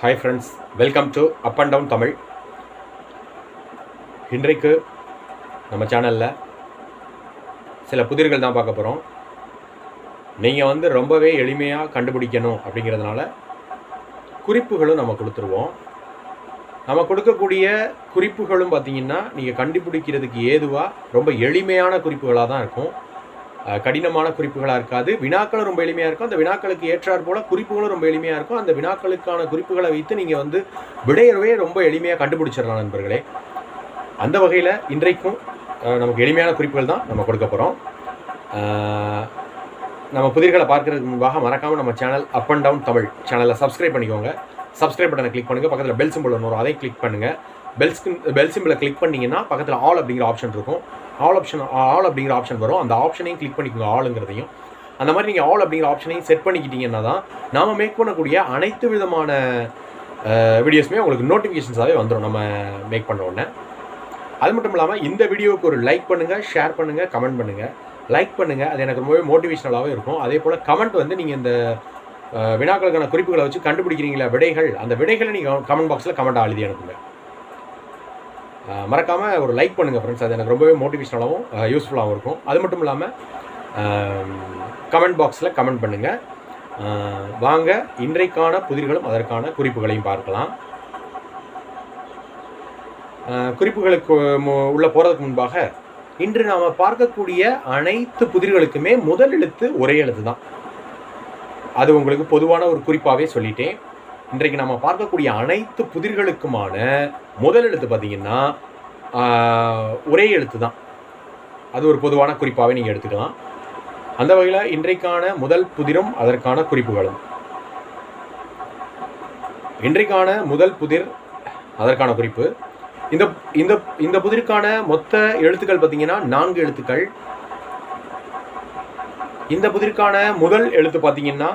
Hi friends, welcome to up and down Tamil. இன்றைக்கு நம்ம சேனலில் சில புதிர்கள் தான் பார்க்க போகிறோம். நீங்கள் ரொம்பவே எளிமையாக கண்டுபிடிக்கணும் அப்படிங்கிறதுனால குறிப்புகளும் நம்ம கொடுத்துருவோம். நம்ம கொடுக்கக்கூடிய குறிப்புகளும் பார்த்திங்கன்னா நீங்கள் கண்டுபிடிக்கிறதுக்கு ஏதுவாக ரொம்ப எளிமையான குறிப்புகளாக தான் இருக்கும். கடினமான குறிப்புகளாக இருக்காது. வினாக்களும் ரொம்ப எளிமையாக இருக்கும். அந்த வினாக்களுக்கு ஏற்றார் போல் குறிப்புகளும் ரொம்ப எளிமையாக இருக்கும். அந்த வினாக்களுக்கான குறிப்புகளை வைத்து நீங்கள் விடையவே ரொம்ப எளிமையாக கண்டுபிடிச்சிடலாம் நண்பர்களே. அந்த வகையில் இன்றைக்கும் நமக்கு எளிமையான குறிப்புகள் தான் நம்ம கொடுக்க போகிறோம். நம்ம புதிர்களை பார்க்கறதுக்கு முன்பாக மறக்காமல் நம்ம channel up and down Tamil சேனலை சப்ஸ்கிரைப் பண்ணிக்கோங்க. சப்ஸ்கிரைப் பட்டனை கிளிக் பண்ணுங்கள். பக்கத்தில் பெல் சிம்பிள் வரும், அதை கிளிக் பண்ணுங்கள். பெல் சிம்பிளை கிளிக் பண்ணிங்கன்னா பக்கத்தில் ஆல் அப்படிங்கிற ஆப்ஷன் இருக்கும். ஆல் அப்படிங்கிற ஆப்ஷன் வரும். அந்த ஆப்ஷனையும் கிளிக் பண்ணிக்கோங்க, ஆளுங்கிறதையும். அந்த மாதிரி நீங்கள் ஆல் அப்படிங்கிற ஆப்ஷனையும் செட் பண்ணிக்கிட்டீங்கன்னா தான் நாம் மேக் பண்ணக்கூடிய அனைத்து விதமான வீடியோஸுமே உங்களுக்கு நோட்டிஃபிகேஷன்ஸாகவே வந்துடும் நம்ம மேக் பண்ண உடனே. அது மட்டும் இல்லாமல் இந்த வீடியோவுக்கு ஒரு லைக் பண்ணுங்கள், ஷேர் பண்ணுங்கள், கமெண்ட் பண்ணுங்கள். லைக் பண்ணுங்கள், அது எனக்கு ரொம்பவே மோட்டிவேஷனலாகவே இருக்கும். அதே போல் கமெண்ட் நீங்கள் இந்த வினாக்களுக்கான குறிப்புகளை வச்சு கண்டுபிடிக்கிறீங்களா விடைகள், அந்த விடைகளை நீங்கள் கமெண்ட் பாக்ஸில் கமெண்ட்டாக எழுதி அனுப்புங்க. மறக்காமல் ஒரு லைக் பண்ணுங்கள் ஃப்ரெண்ட்ஸ், அது எனக்கு ரொம்பவே மோட்டிவேஷனலாகவும் யூஸ்ஃபுல்லாகவும் இருக்கும். அது மட்டும் இல்லாமல் கமெண்ட் பாக்ஸில் கமெண்ட் பண்ணுங்கள். வாங்க இன்றைக்கான புதிர்களும் அதற்கான குறிப்புகளையும் பார்க்கலாம். குறிப்புகளுக்கு உள்ள போகிறதுக்கு முன்பாக இன்று நாம் பார்க்கக்கூடிய அனைத்து புதிர்களுக்குமே முதல் எழுத்து ஒரே எழுத்து தான். அது உங்களுக்கு பொதுவான ஒரு குறிப்பாகவே சொல்லிட்டேன். இன்றைக்கு நம்ம பார்க்கக்கூடிய அனைத்து புதிர்களுக்குமான முதல் எழுத்து பார்த்திங்கன்னா ஒரே எழுத்து தான். அது ஒரு பொதுவான குறிப்பாகவே நீங்கள் எடுத்துக்கலாம். அந்த வகையில் இன்றைக்கான முதல் புதிரும் அதற்கான குறிப்புகளும். இன்றைக்கான முதல் புதிர் அதற்கான குறிப்பு. இந்த இந்த இந்த புதிருக்கான மொத்த எழுத்துக்கள் பார்த்திங்கன்னா 4 எழுத்துக்கள். இந்த புதிருக்கான முதல் எழுத்து பார்த்திங்கன்னா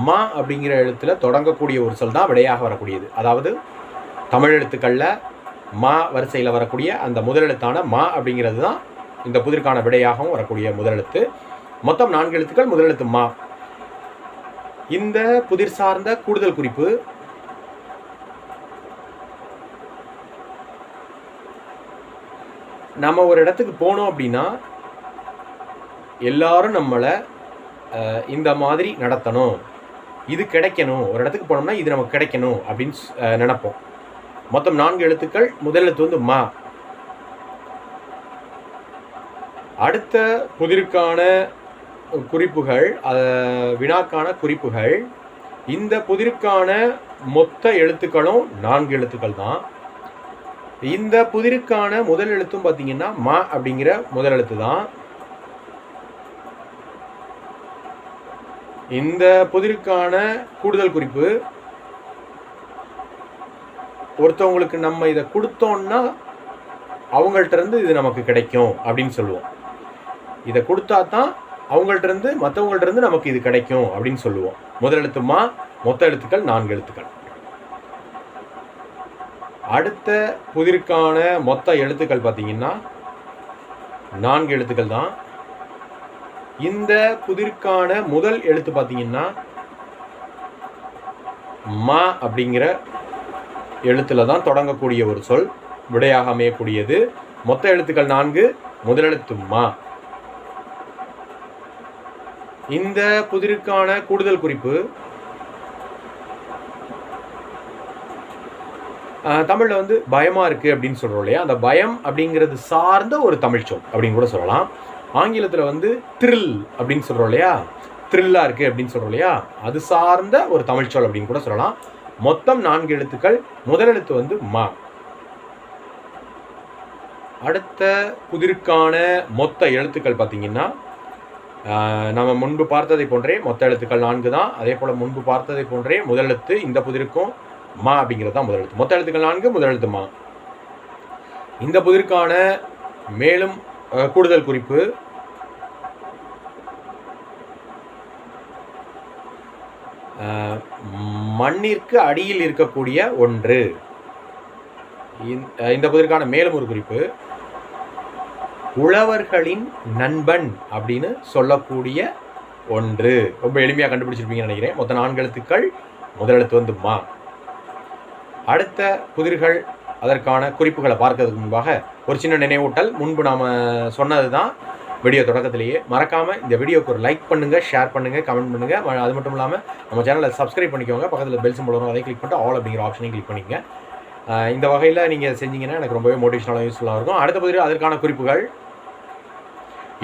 மா அப்படிங்கிற எழுத்தில் தொடங்கக்கூடிய ஒரு சொல் தான் விடையாக வரக்கூடியது. அதாவது தமிழ் எழுத்துக்களில் மா வரிசையில் வரக்கூடிய அந்த முதல் எழுத்தான மா அப்படிங்கிறது தான் இந்த புதிருக்கான விடையாகவும் வரக்கூடிய முதல் எழுத்து. மொத்தம் 4 எழுத்துக்கள், முதல் எழுத்து மா. இந்த புதிர் சார்ந்த கூடுதல் குறிப்பு, நம்ம ஒரு இடத்துக்கு போனோம் அப்படின்னா எல்லாரும் நம்மளை இந்த மாதிரி நடத்தணும், இது கிடைக்கணும், ஒரு இடத்துக்கு போனோம்னா இது நமக்கு கிடைக்கணும் அப்படின்னு நினைப்போம். மொத்தம் 4 எழுத்துக்கள், முதல் எழுத்து மா. அடுத்த புதிருக்கான குறிப்புகள், வினாக்கான குறிப்புகள். இந்த புதிருக்கான மொத்த எழுத்துக்களும் 4 எழுத்துக்கள் தான். இந்த புதிருக்கான முதல் எழுத்தும் பார்த்தீங்கன்னா மா அப்படிங்கிற முதல் எழுத்து தான். இந்த புதிருக்கான கூடுதல் குறிப்பு, ஒருத்தவங்களுக்கு நம்ம இதை கொடுத்தோம்னா அவங்கள்ட்ட இருந்து இது நமக்கு கிடைக்கும் அப்படின்னு சொல்லுவோம். இதை கொடுத்தா தான் அவங்கள்ட்ட இருந்து மற்றவங்கள்ட்ட இருந்து நமக்கு இது கிடைக்கும் அப்படின்னு சொல்லுவோம். முதல் எழுத்து மா, மொத்த எழுத்துக்கள் 4 எழுத்துக்கள். அடுத்த புதிருக்கான மொத்த எழுத்துக்கள் பார்த்தீங்கன்னா 4 எழுத்துக்கள் தான். இந்த புதிருக்கான முதல் எழுத்து பார்த்தீங்கன்னா மா அப்படிங்கிற எழுத்துல தான் தொடங்கக்கூடிய ஒரு சொல் விடையாக அமையக்கூடியது. மொத்த எழுத்துக்கள் 4, முதல் எழுத்து மா. இந்த புதிருக்கான கூடுதல் குறிப்பு, தமிழில் பயமாக இருக்குது அப்படின்னு சொல்கிறோம் இல்லையா, அந்த பயம் அப்படிங்கிறது சார்ந்த ஒரு தமிழ் சொல் அப்படின்னு கூட சொல்லலாம். ஆங்கிலத்தில் த்ரில் அப்படின்னு சொல்கிறோம் இல்லையா, த்ரில்லாக இருக்குது அப்படின்னு சொல்கிறோம் இல்லையா, அது சார்ந்த ஒரு தமிழ் சொல் அப்படின்னு கூட சொல்லலாம். மொத்தம் 4 எழுத்துக்கள், முதல் எழுத்து மா. அடுத்த புதிருக்கான மொத்த எழுத்துக்கள் பார்த்திங்கன்னா நம்ம முன்பு பார்த்ததை போன்றே மொத்த எழுத்துக்கள் 4 தான். அதே போல் முன்பு பார்த்ததை போன்றே முதல் எழுத்து இந்த புதிருக்கும் மா அப்படிங்கிறது தான் முதல் எழுத்து. மொத்த எழுத்துக்கள் 4, முதல் எழுத்து மா. இந்த புதிருக்கான மேலும் கூடுதல் குறிப்பு, மண்ணிற்கு அடியில் இருக்கக்கூடிய ஒன்று. இந்த புதிருக்கான மேலும் ஒரு குறிப்பு, உழவர்களின் நண்பன் அப்படின்னு சொல்லக்கூடிய ஒன்று. ரொம்ப எளிமையாக கண்டுபிடிச்சிருப்பீங்கன்னு நினைக்கிறேன். மொத்தம் 4 எழுத்துக்கள், முதல் எழுத்து மா. அடுத்த புதிர்கள் அதற்கான குறிப்புகளை பார்க்கறதுக்கு முன்பாக ஒரு சின்ன நினைவூட்டல். முன்பு நாம் சொன்னது தான் வீடியோ தொடக்கத்திலேயே. மறக்காமல் இந்த வீடியோக்கு ஒரு லைக் பண்ணுங்கள், ஷேர் பண்ணுங்கள், கமெண்ட் பண்ணுங்கள். அது மட்டும் இல்லாமல் நம்ம சேனலை சப்ஸ்கிரைப் பண்ணிக்கோங்க. பக்கத்தில் பெல் சிம்பல் வரும், அதை கிளிக் பண்ணிட்டு ஆல் அப்படிங்கிற ஆப்ஷனையும் கிளிக் பண்ணிக்கங்க. இந்த வகையில் நீங்கள் செஞ்சீங்கன்னா எனக்கு ரொம்பவே மோட்டிவேஷனலாக யூஸ்ஃபுல்லாக இருக்கும். அடுத்த புதிர் அதற்கான குறிப்புகள்.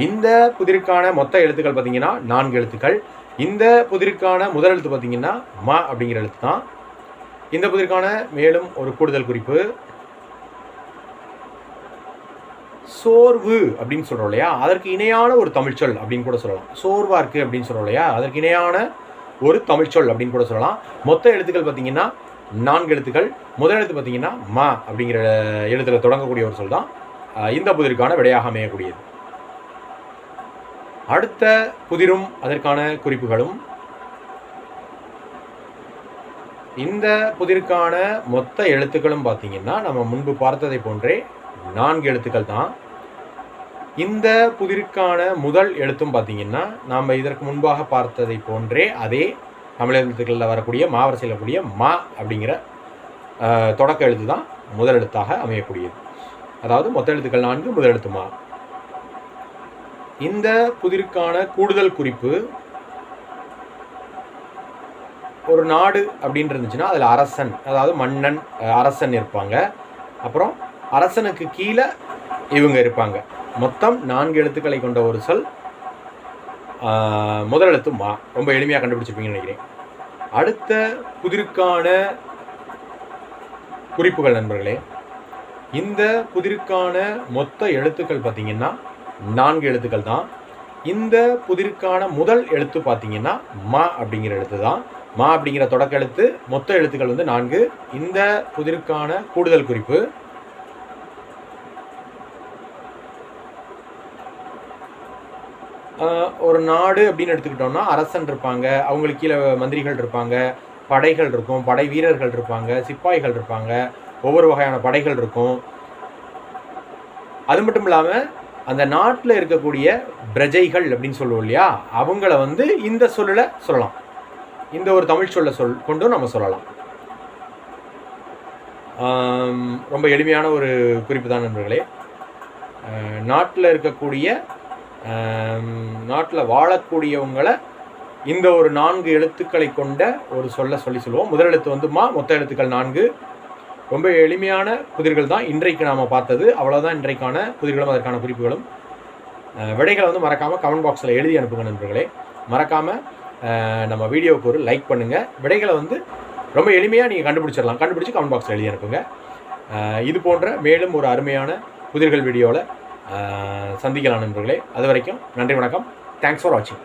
இந்த புதிருக்கான மொத்த எழுத்துக்கள் பார்த்தீங்கன்னா 4 எழுத்துக்கள். இந்த புதிருக்கான முதல் எழுத்து பார்த்தீங்கன்னா ம அப்படிங்கிற எழுத்து தான். இந்த புதிருக்கான மேலும் ஒரு கூடுதல் குறிப்பு, சோர்வு அப்படின்னு சொல்கிறோம் இல்லையா, அதற்கு இணையான ஒரு தமிழ்ச்சொல் அப்படின்னு கூட சொல்லலாம். சோர்வாக இருக்குது அப்படின்னு சொல்கிறோம் இல்லையா, அதற்கு இணையான ஒரு தமிழ்ச்சொல் அப்படின்னு கூட சொல்லலாம். மொத்த எழுத்துக்கள் பார்த்தீங்கன்னா 4 எழுத்துக்கள். முதல் எழுத்து பார்த்தீங்கன்னா ம அப்படிங்கிற எழுத்தில் தொடங்கக்கூடிய ஒரு சொல் தான் இந்த புதிருக்கான விடையாக அமையக்கூடியது. அடுத்த புதிரும் அதற்கான குறிப்புகளும். இந்த புதிருக்கான மொத்த எழுத்துக்களும் பார்த்தீங்கன்னா நம்ம முன்பு பார்த்ததை போன்றே 4 எழுத்துக்கள் தான். இந்த புதிருக்கான முதல் எழுத்தும் பார்த்தீங்கன்னா நாம் இதற்கு முன்பாக பார்த்ததை போன்றே அதே தமிழ் எழுத்துக்களில் வரக்கூடிய மாவரிசையில் வரக்கூடிய மா அப்படிங்கிற தொடக்க எழுத்து தான் முதல் எழுத்தாக அமையக்கூடியது. அதாவது மொத்த எழுத்துக்கள் 4, முதல் எழுத்து மா. இந்த புதிருக்கான கூடுதல் குறிப்பு, ஒரு நாடு அப்படின்னு இருந்துச்சுன்னா அதில் அரசன், அதாவது மன்னன், அரசன் இருப்பாங்க. அப்புறம் அரசனுக்கு கீழே இவங்க இருப்பாங்க. மொத்தம் 4 எழுத்துக்களை கொண்ட ஒரு சொல். முதல் எழுத்து மா. ரொம்ப எளிமையாக கண்டுபிடிச்சிருப்பீங்கன்னு நினைக்கிறேன். அடுத்த புதிருக்கான குறிப்புகள் நண்பர்களே. இந்த புதிருக்கான மொத்த எழுத்துக்கள் பார்த்தீங்கன்னா 4 எழுத்துக்கள் தான். இந்த புதிருக்கான முதல் எழுத்து பார்த்தீங்கன்னா மா அப்படிங்கிற எழுத்து தான். மா அப்படிங்கிற தொடக்க எழுத்து. மொத்த எழுத்துக்கள் வந்து 4. இந்த புதிருக்கான கூடுதல் குறிப்பு, ஒரு நாடு அப்படின்னு எடுத்துக்கிட்டோம்னா அரசன் இருப்பாங்க, அவங்களுக்கு கீழே மந்திரிகள் இருப்பாங்க, படைகள் இருக்கும், படை வீரர்கள் இருப்பாங்க, சிப்பாய்கள் இருப்பாங்க, ஒவ்வொரு வகையான படைகள் இருக்கும். அது மட்டும் இல்லாமல் அந்த நாட்டில் இருக்கக்கூடிய பிரஜைகள் அப்படின்னு சொல்லுவோம் இல்லையா, அவங்கள வந்து இந்த சொல்லில் சொல்லலாம். இந்த ஒரு தமிழ் சொல்ல கொண்டும் நம்ம சொல்லலாம். ரொம்ப எளிமையான ஒரு குறிப்பு தான் நண்பர்களே. நாட்டில் இருக்கக்கூடிய நாட்டில் வாழக்கூடியவங்களை இந்த ஒரு 4 எழுத்துக்களை கொண்ட ஒரு சொல்லுவோம். முதல் எழுத்து வந்து மா, மொத்த எழுத்துக்கள் 4. ரொம்ப எளிமையான புதிர்கள் தான் இன்றைக்கு நாம் பார்த்தது. அவ்வளோதான் இன்றைக்கான புதிர்களும் அதற்கான குறிப்புகளும். விடைகளை வந்து மறக்காமல் கமெண்ட் பாக்ஸில் எழுதி அனுப்புங்க நண்பர்களே. மறக்காமல் நம்ம வீடியோவுக்கு ஒரு லைக் பண்ணுங்கள். விடைகளை வந்து ரொம்ப எளிமையாக நீங்கள் கண்டுபிடிச்சிடலாம். கண்டுபிடிச்சி கமெண்ட் பாக்ஸில் எழுதி அனுப்புங்க. இது போன்ற மேலும் ஒரு அருமையான புதிர்கள் வீடியோவில் சந்திக்கலாம் நண்பர்களே. அது வரைக்கும் நன்றி, வணக்கம். தேங்க்ஸ் ஃபார் வாட்சிங்.